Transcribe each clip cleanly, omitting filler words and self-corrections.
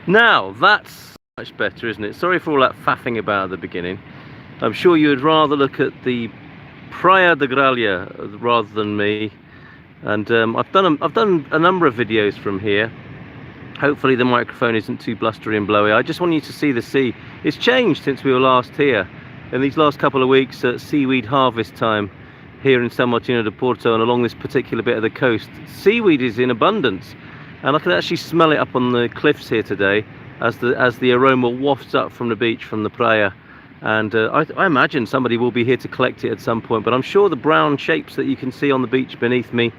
Now, that's much better, isn't it? Sorry for all that faffing about at the beginning. I'm sure you would rather look at the Praia de Gralha rather than me. And I've done a number of videos from here. Hopefully the microphone isn't too blustery and blowy. I just want you to see the sea. It's changed since we were last here. In these last couple of weeks at seaweed harvest time here in San Martino de Porto and along this particular bit of the coast, seaweed is in abundance. And I can actually smell it up on the cliffs here today as the aroma wafts up from the beach, from the praia. And I imagine somebody will be here to collect it at some point, but I'm sure the brown shapes that you can see on the beach beneath me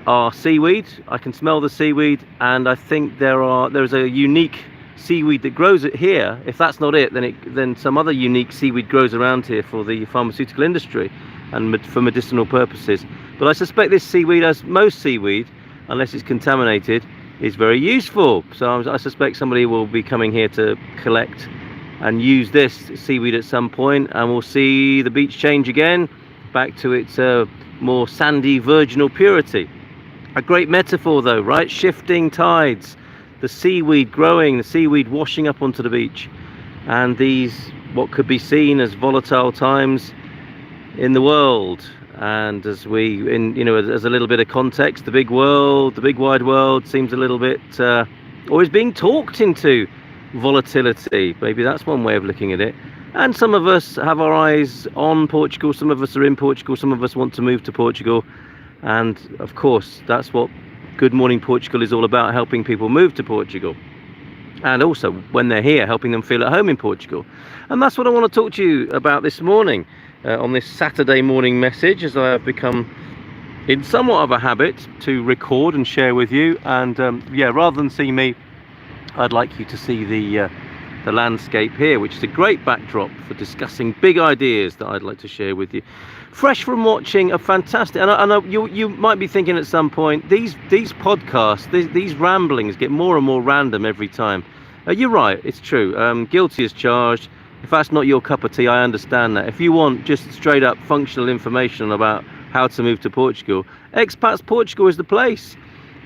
are seaweed. I can smell the seaweed, and I think there's a unique seaweed that grows it here. If that's not it, then some other unique seaweed grows around here for the pharmaceutical industry and for medicinal purposes. But I suspect this seaweed, as most seaweed, unless it's contaminated, is very useful. So I suspect somebody will be coming here to collect and use this seaweed at some point, and we'll see the beach change again back to its more sandy virginal purity. A great metaphor though, right? Shifting tides, the seaweed growing, the seaweed washing up onto the beach, and these what could be seen as volatile times in the world. And as as a little bit of context, the big world, the big wide world seems a little bit or is being talked into volatility. Maybe that's one way of looking at it. And some of us have our eyes on Portugal, some of us are in Portugal, some of us want to move to Portugal. And of course, that's what Good Morning Portugal is all about, helping people move to Portugal. And also, when they're here, helping them feel at home in Portugal. And that's what I want to talk to you about this morning, on this Saturday morning message, as I have become in somewhat of a habit to record and share with you. And yeah, rather than see me, I'd like you to see the landscape here, which is a great backdrop for discussing big ideas that I'd like to share with you. Fresh from watching a fantastic, and I know you might be thinking at some point, these podcasts, these ramblings get more and more random every time. You're right, it's true. Guilty as charged. If that's not your cup of tea, I understand that. If you want just straight up functional information about how to move to Portugal, Expats Portugal is the place.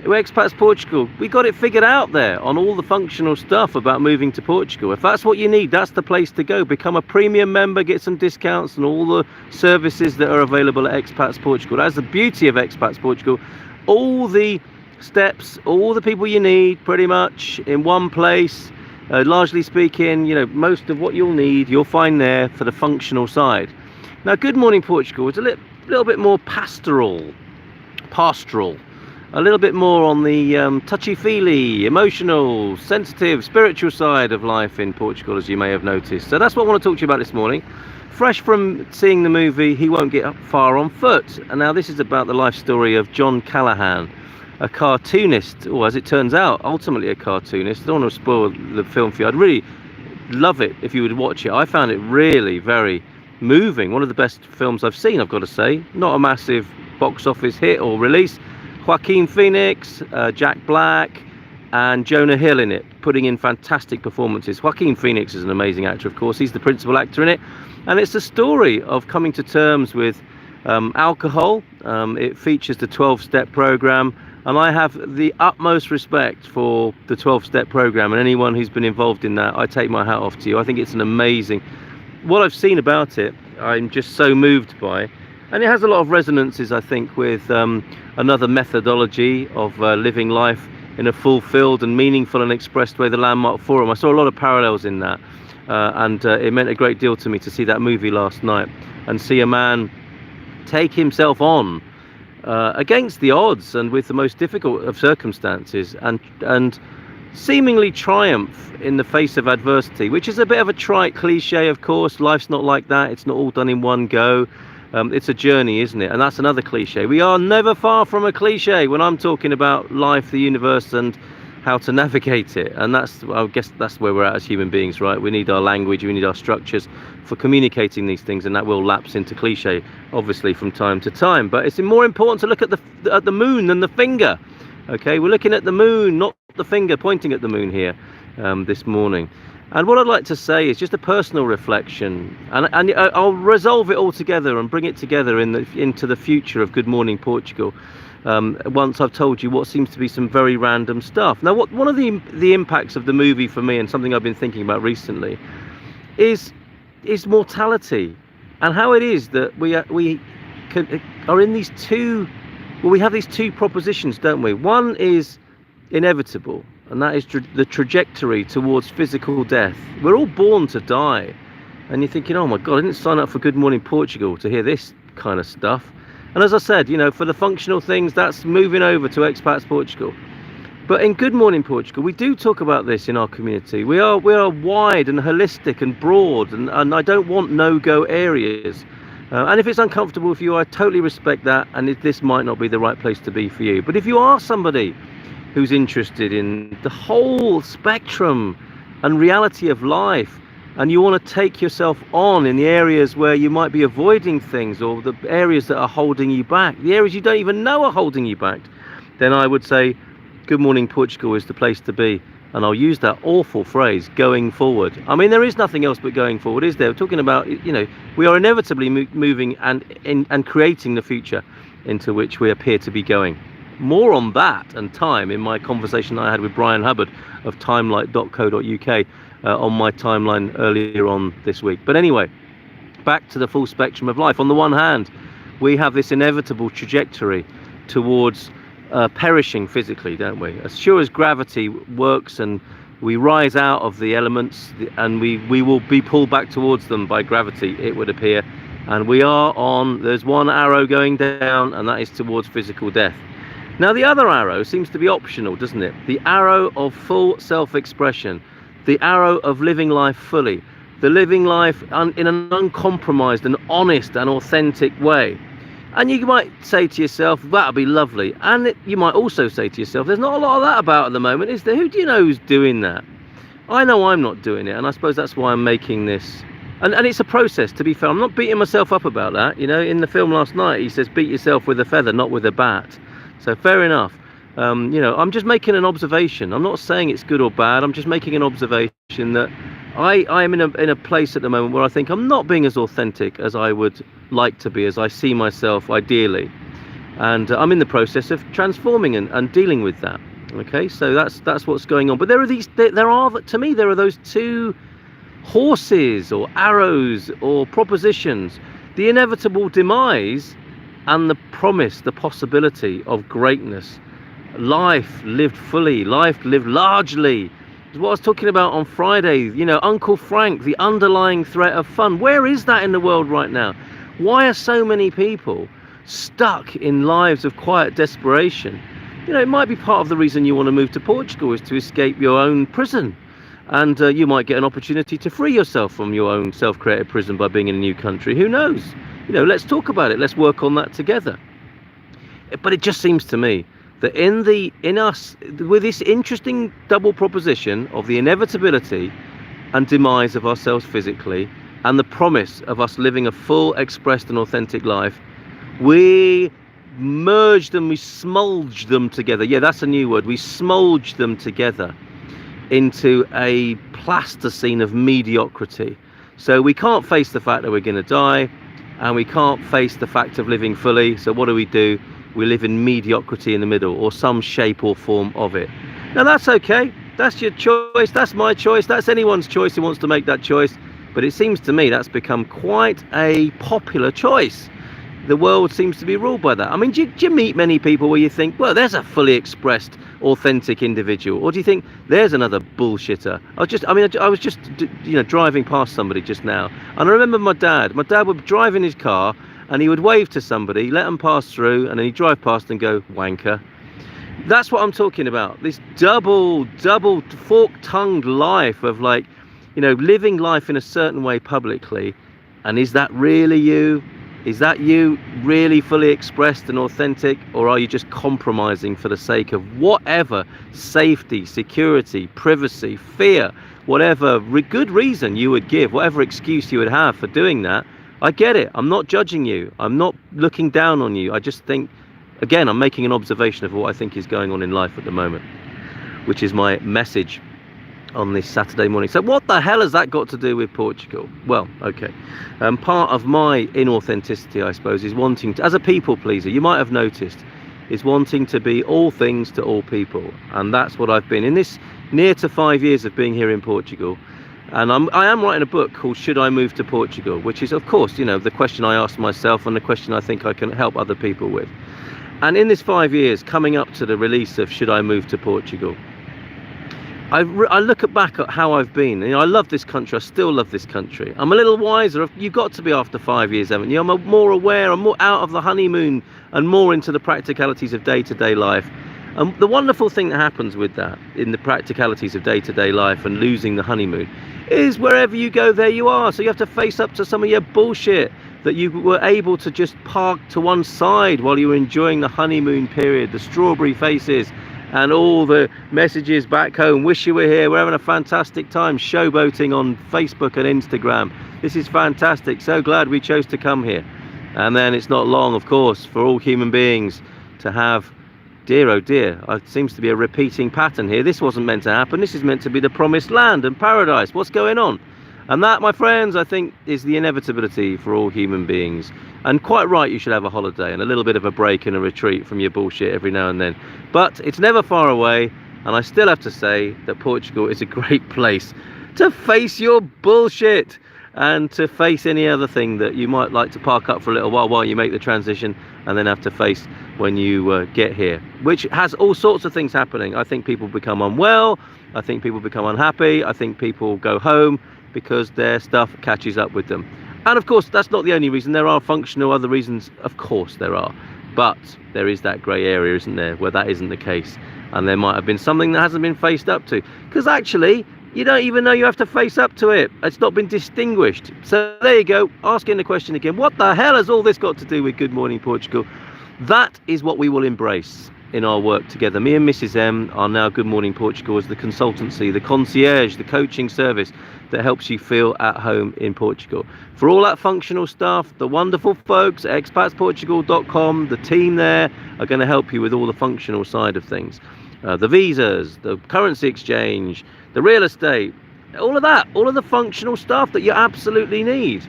Expats Portugal, we got it figured out there on all the functional stuff about moving to Portugal. If that's what you need, that's the place to go. Become a premium member, get some discounts and all the services that are available at Expats Portugal. That's the beauty of Expats Portugal. All the steps, all the people you need pretty much in one place. Largely speaking, most of what you'll need, you'll find there for the functional side. Now, Good Morning Portugal is a little bit more pastoral, a little bit more on the touchy-feely, emotional, sensitive, spiritual side of life in Portugal, as you may have noticed. So that's what I want to talk to you about this morning. Fresh from seeing the movie He Won't Get Far on Foot. And now this is about the life story of John Callaghan, a cartoonist, or as it turns out, ultimately a cartoonist. I don't want to spoil the film for you. I'd really love it if you would watch it. I found it really very moving. One of the best films I've seen, I've got to say. Not a massive box office hit or release. Joaquin Phoenix, Jack Black and Jonah Hill in it, putting in fantastic performances. Joaquin Phoenix is an amazing actor, of course. He's the principal actor in it. And it's a story of coming to terms with alcohol. It features the 12-step program. And I have the utmost respect for the 12-step program and anyone who's been involved in that. I take my hat off to you. I think it's an amazing... What I've seen about it, I'm just so moved by. And it has a lot of resonances, I think, with another methodology of living life in a fulfilled and meaningful and expressed way, the Landmark Forum. I saw a lot of parallels in that. And it meant a great deal to me to see that movie last night and see a man take himself on against the odds and with the most difficult of circumstances and seemingly triumph in the face of adversity, which is a bit of a trite cliche, of course. Life's not like that. It's not all done in one go. It's a journey, isn't it? And that's another cliche. We are never far from a cliche when I'm talking about life, the universe, and how to navigate it. And I guess that's where we're at as human beings, right? We need our language, we need our structures for communicating these things, and that will lapse into cliche, obviously, from time to time. But it's more important to look at the moon than the finger. Okay, we're looking at the moon, not the finger pointing at the moon here this morning. And what I'd like to say is just a personal reflection, and I'll resolve it all together and bring it together into the future of Good Morning Portugal. Once I've told you what seems to be some very random stuff. Now, one of the impacts of the movie for me, and something I've been thinking about recently, is mortality, and how it is that we are in these two. Well, we have these two propositions, don't we? One is inevitable, and that is the trajectory towards physical death. We're all born to die, and you're thinking, oh my God, I didn't sign up for Good Morning Portugal to hear this kind of stuff. And as I said, you know, for the functional things, that's moving over to Expats Portugal. But in Good Morning Portugal, we do talk about this in our community. We are wide and holistic and broad, and I don't want no-go areas. And if it's uncomfortable for you, I totally respect that, and this might not be the right place to be for you. But if you are somebody who's interested in the whole spectrum and reality of life, and you want to take yourself on in the areas where you might be avoiding things, or the areas that are holding you back, the areas you don't even know are holding you back, then I would say Good Morning Portugal is the place to be. And I'll use that awful phrase, going forward. I mean, there is nothing else but going forward, is there? We're talking about, you know, we are inevitably moving and creating the future into which we appear to be going. More on that and time in my conversation I had with Brian Hubbard of timelight.co.uk on my timeline earlier on this week. But anyway, back to the full spectrum of life. On the one hand, we have this inevitable trajectory towards perishing physically, don't we? As sure as gravity works and we rise out of the elements, and we will be pulled back towards them by gravity, it would appear. And we are on, there's one arrow going down, and that is towards physical death. Now the other arrow seems to be optional, doesn't it? The arrow of full self-expression, the arrow of living life fully, the living life in an uncompromised and honest and authentic way. And you might say to yourself, that'll be lovely. And you might also say to yourself, there's not a lot of that about at the moment, is there? Who do you know who's doing that? I know I'm not doing it, and I suppose that's why I'm making this. And it's a process, to be fair. I'm not beating myself up about that. You know, in the film last night, he says, beat yourself with a feather, not with a bat. So fair enough. You know, I'm just making an observation. I'm not saying it's good or bad. I'm just making an observation that I am in a place at the moment where I think I'm not being as authentic as I would like to be, as I see myself ideally. And I'm in the process of transforming and dealing with that. Okay, so that's what's going on. But there are to me, there are those two horses or arrows or propositions: the inevitable demise and the promise, the possibility of greatness. Life lived fully, life lived largely. It's what I was talking about on Friday, you know, Uncle Frank, the underlying threat of fun. Where is that in the world right now? Why are so many people stuck in lives of quiet desperation? You know, it might be part of the reason you want to move to Portugal is to escape your own prison. And you might get an opportunity to free yourself from your own self-created prison by being in a new country. Who knows? You know, let's talk about it. Let's work on that together. But it just seems to me that in us, with this interesting double proposition of the inevitability and demise of ourselves physically, and the promise of us living a full, expressed and authentic life, we merge them, we smulge them together. Yeah, that's a new word. We smulge them together into a plasticine of mediocrity. So we can't face the fact that we're going to die, and we can't face the fact of living fully. So what do? We live in mediocrity in the middle, or some shape or form of it. Now that's okay. That's your choice. That's my choice. That's anyone's choice who wants to make that choice. But it seems to me that's become quite a popular choice. The world seems to be ruled by that. I mean, do you meet many people where you think, well, there's a fully expressed, authentic individual? Or do you think there's another bullshitter? I was just driving past somebody just now, and I remember my dad would drive in his car, and he would wave to somebody, let them pass through, and then he'd drive past and go, wanker. That's what I'm talking about. This double fork-tongued life of, like, you know, living life in a certain way publicly. And is that really you? Is that you really fully expressed and authentic? Or are you just compromising for the sake of whatever safety, security, privacy, fear, whatever good reason you would give, whatever excuse you would have for doing that? I get it. I'm not judging you. I'm not looking down on you. I just think, again, I'm making an observation of what I think is going on in life at the moment, which is my message on this Saturday morning. So what the hell has that got to do with Portugal? Well, okay. Part of my inauthenticity, I suppose, is wanting to, as a people pleaser, you might have noticed, is wanting to be all things to all people. And that's what I've been in this near to 5 years of being here in Portugal. And I am writing a book called Should I Move to Portugal? Which is, of course, you know, the question I ask myself and the question I think I can help other people with. And in this 5 years, coming up to the release of Should I Move to Portugal, I look back at how I've been. You know, I love this country. I still love this country. I'm a little wiser. You've got to be after 5 years, haven't you? I'm more aware. I'm more out of the honeymoon and more into the practicalities of day-to-day life. And the wonderful thing that happens with that, in the practicalities of day-to-day life and losing the honeymoon, is wherever you go, there you are. So you have to face up to some of your bullshit that you were able to just park to one side while you were enjoying the honeymoon period, the strawberry faces and all the messages back home. Wish you were here. We're having a fantastic time showboating on Facebook and Instagram. This is fantastic. So glad we chose to come here. And then it's not long, of course, for all human beings to have, dear oh dear, it seems to be a repeating pattern here. This wasn't meant to happen. This is meant to be the promised land and paradise. What's going on? And that, my friends, I think is the inevitability for all human beings. And quite right, you should have a holiday and a little bit of a break and a retreat from your bullshit every now and then. But it's never far away, and I still have to say that Portugal is a great place to face your bullshit and to face any other thing that you might like to park up for a little while you make the transition and then have to face when you get here, which has all sorts of things happening. I think people become unwell. I think people become unhappy. I think people go home because their stuff catches up with them. And of course, that's not the only reason. There are functional other reasons, of course there are. But there is that grey area, isn't there, where that isn't the case. And there might have been something that hasn't been faced up to. Because actually, you don't even know you have to face up to it. It's not been distinguished. So there you go, asking the question again, what the hell has all this got to do with Good Morning Portugal? That is what we will embrace in our work together. Me and Mrs. M are now Good Morning Portugal as the consultancy, the concierge, the coaching service that helps you feel at home in Portugal. For all that functional stuff, the wonderful folks at expatsportugal.com, the team there are going to help you with all the functional side of things. The visas, the currency exchange, the real estate, all of that, all of the functional stuff that you absolutely need.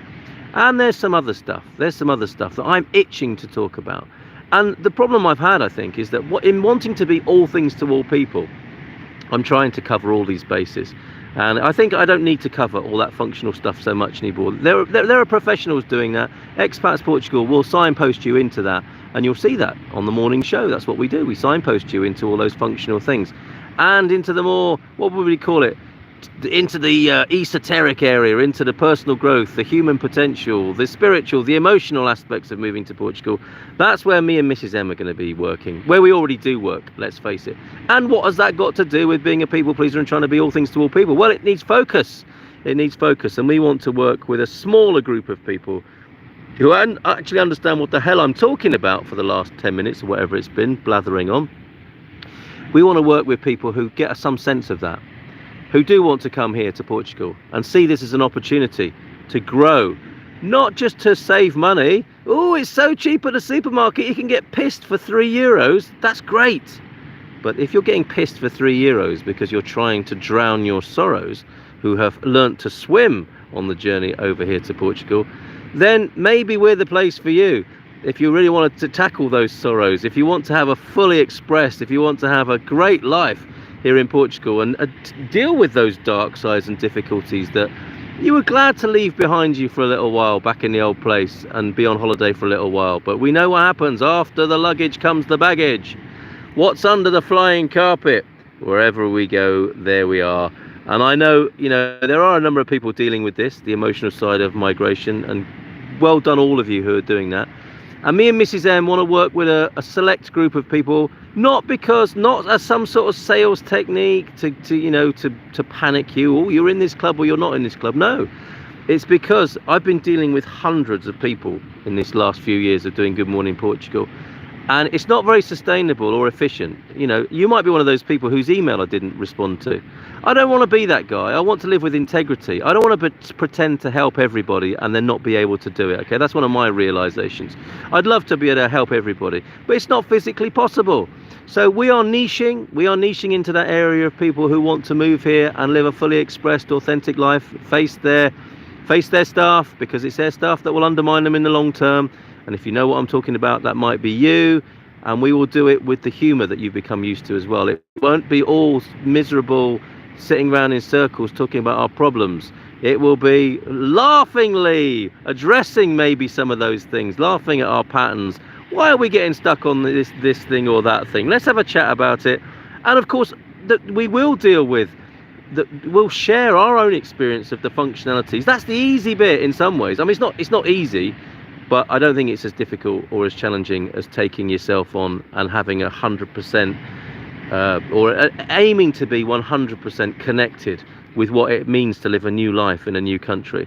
And there's some other stuff. There's some other stuff that I'm itching to talk about. And the problem I've had, I think, is that in wanting to be all things to all people, I'm trying to cover all these bases. And I think I don't need to cover all that functional stuff so much anymore. There are professionals doing that. Expats Portugal will signpost you into that. And you'll see that on the morning show. That's what we do. We signpost you into all those functional things. And into the more, what would we call it? Into the esoteric area, into the personal growth, the human potential, the spiritual, the emotional aspects of moving to Portugal. That's where me and Mrs. M are going to be working, where we already do work, let's face it. And what has that got to do with being a people pleaser and trying to be all things to all people? Well, it needs focus. It needs focus, and we want to work with a smaller group of people who actually understand what the hell I'm talking about for the last 10 minutes or whatever it's been, blathering on. We want to work with people who get some sense of that, who do want to come here to Portugal and see this as an opportunity to grow, not just to save money. Oh, it's so cheap at the supermarket, you can get pissed for €3. That's great. But if you're getting pissed for €3 because you're trying to drown your sorrows, who have learnt to swim on the journey over here to Portugal, then maybe we're the place for you. If you really wanted to tackle those sorrows, if you want to have a fully expressed, if you want to have a great life here in Portugal and deal with those dark sides and difficulties that you were glad to leave behind you for a little while back in the old place and be on holiday for a little while. But we know what happens. After the luggage comes the baggage. What's under the flying carpet? Wherever we go, there we are. And I know, you know, there are a number of people dealing with this, the emotional side of migration, and well done all of you who are doing that. And me and Mrs. M want to work with a select group of people, not as some sort of sales technique to panic you. Oh, you're in this club or you're not in this club. No, it's because I've been dealing with hundreds of people in this last few years of doing Good Morning Portugal. And it's not very sustainable or efficient. You know, you might be one of those people whose email I didn't respond to. I don't want to be that guy. I want to live with integrity. I don't want to pretend to help everybody and then not be able to do it. Okay, that's one of my realizations. I'd love to be able to help everybody, but it's not physically possible. So we are niching into that area of people who want to move here and live a fully expressed, authentic life, face their stuff, because it's their stuff that will undermine them in the long term. And if you know what I'm talking about, that might be you. And we will do it with the humor that you've become used to as well. It won't be all miserable, sitting around in circles talking about our problems. It will be laughingly addressing maybe some of those things, laughing at our patterns. Why are we getting stuck on this thing or that thing? Let's have a chat about it. And of course, we will deal with, we'll share our own experience of the functionalities. That's the easy bit in some ways. I mean, it's not easy, but I don't think it's as difficult or as challenging as taking yourself on and having 100% or aiming to be 100% connected with what it means to live a new life in a new country,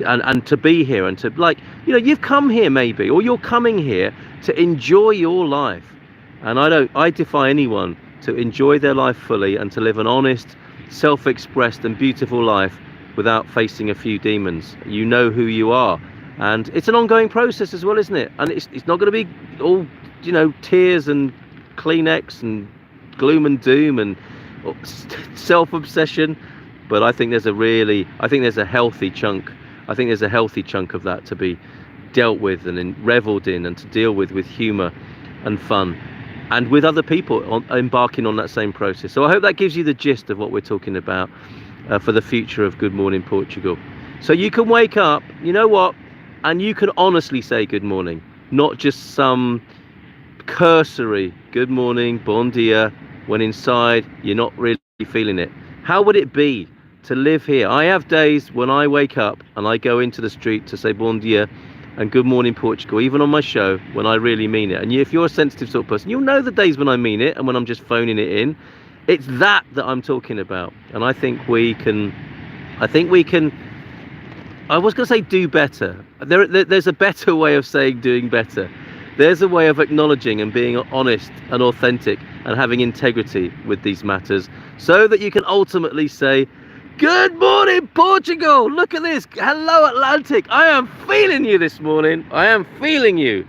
and to be here and to, like, you know, you've come here maybe, or you're coming here to enjoy your life. And I defy anyone to enjoy their life fully and to live an honest, self-expressed and beautiful life without facing a few demons. You know who you are, and it's an ongoing process as well, isn't it? And it's not going to be all, you know, tears and Kleenex and gloom and doom and self-obsession. But I think there's a healthy chunk of that to be dealt with and reveled in, and to deal with humor and fun, and with other people embarking on that same process. So I hope that gives you the gist of what we're talking about for the future of Good Morning Portugal. So you can wake up, you know what, and you can honestly say good morning, not just some cursory good morning, bon dia, when inside you're not really feeling it. How would it be to live here? I have days when I wake up and I go into the street to say bon dia and good morning Portugal, even on my show, when I really mean it. And if you're a sensitive sort of person, you'll know the days when I mean it and when I'm just phoning it in. It's that I'm talking about. And I think we can, I was going to say do better. There's a better way of saying doing better. There's a way of acknowledging and being honest and authentic and having integrity with these matters, so that you can ultimately say, good morning Portugal, look at this, hello Atlantic, I am feeling you this morning, I am feeling you.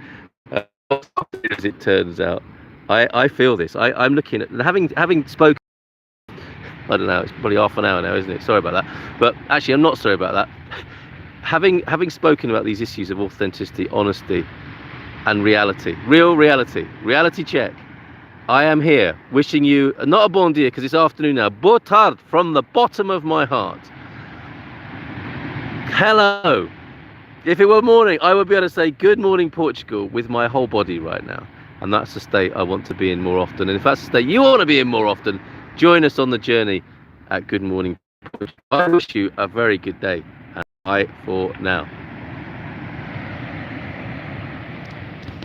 As it turns out, I feel this. I'm looking at, having spoken, I don't know, it's probably half an hour now, isn't it? Sorry about that. But actually, I'm not sorry about that. Having spoken about these issues of authenticity, honesty, and reality, reality check, I am here wishing you, not a bon dia because it's afternoon now, boa tarde from the bottom of my heart. Hello. If it were morning, I would be able to say good morning Portugal with my whole body right now. And that's the state I want to be in more often. And if that's the state you want to be in more often, join us on the journey at Good Morning Portugal. I wish you a very good day. And bye for now.